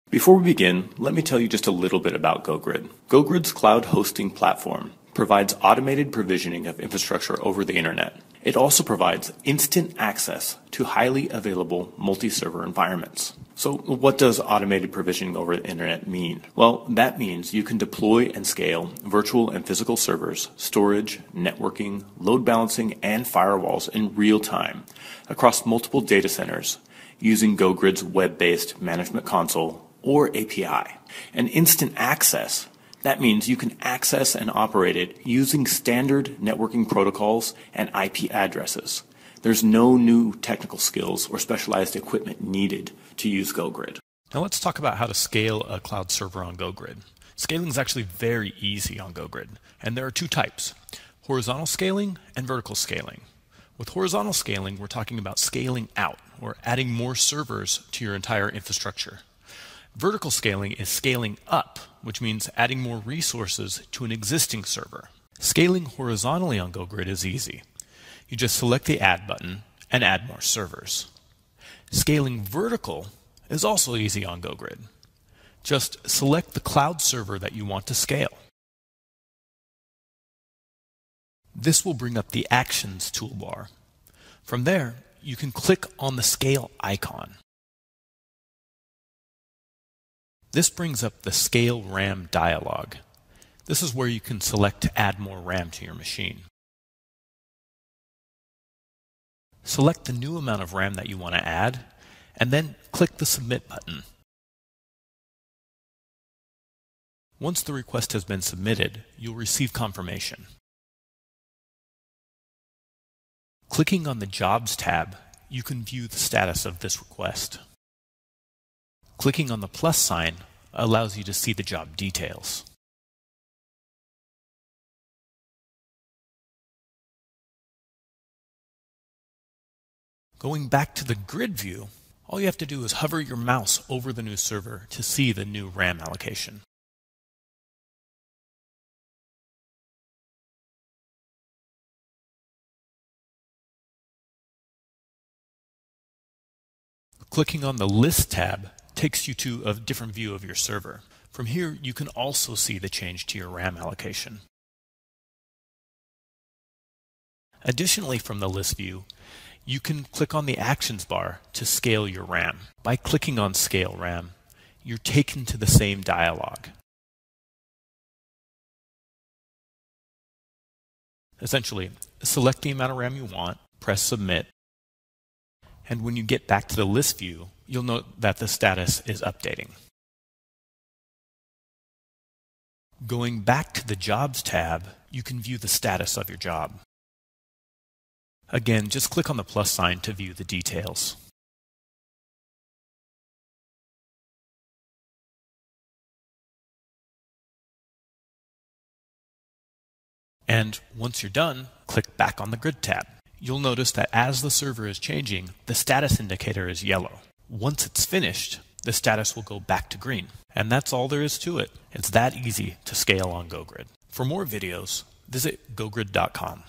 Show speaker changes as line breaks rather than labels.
Before we begin, let me tell you just a little bit about GoGrid. GoGrid's cloud hosting platform provides automated provisioning of infrastructure over the internet. It also provides instant access to highly available multi-server environments. So what does automated provisioning over the internet mean? Well, that means you can deploy and scale virtual and physical servers, storage, networking, load balancing, and firewalls in real time across multiple data centers using GoGrid's web-based management console or API. And instant access, that means you can access and operate it using standard networking protocols and IP addresses. There's no new technical skills or specialized equipment needed to use GoGrid.
Now let's talk about how to scale a cloud server on GoGrid. Scaling is actually very easy on GoGrid, and there are two types: horizontal scaling and vertical scaling. With horizontal scaling, we're talking about scaling out, or adding more servers to your entire infrastructure. Vertical scaling is scaling up, which means adding more resources to an existing server. Scaling horizontally on GoGrid is easy. You just select the Add button and add more servers. Scaling vertical is also easy on GoGrid. Just select the cloud server that you want to scale. This will bring up the Actions toolbar. From there, you can click on the Scale icon. This brings up the Scale RAM dialog. This is where you can select to add more RAM to your machine. Select the new amount of RAM that you want to add, and then click the Submit button. Once the request has been submitted, you'll receive confirmation. Clicking on the Jobs tab, you can view the status of this request. Clicking on the plus sign allows you to see the job details. Going back to the grid view, all you have to do is hover your mouse over the new server to see the new RAM allocation. Clicking on the List tab takes you to a different view of your server. From here, you can also see the change to your RAM allocation. Additionally, from the List view, you can click on the Actions bar to scale your RAM. By clicking on Scale RAM, you're taken to the same dialog. Essentially, select the amount of RAM you want, press Submit, and when you get back to the List view, you'll note that the status is updating. Going back to the Jobs tab, you can view the status of your job. Again, just click on the plus sign to view the details. And once you're done, click back on the Grid tab. You'll notice that as the server is changing, the status indicator is yellow. Once it's finished, the status will go back to green. And that's all there is to it. It's that easy to scale on GoGrid. For more videos, visit gogrid.com.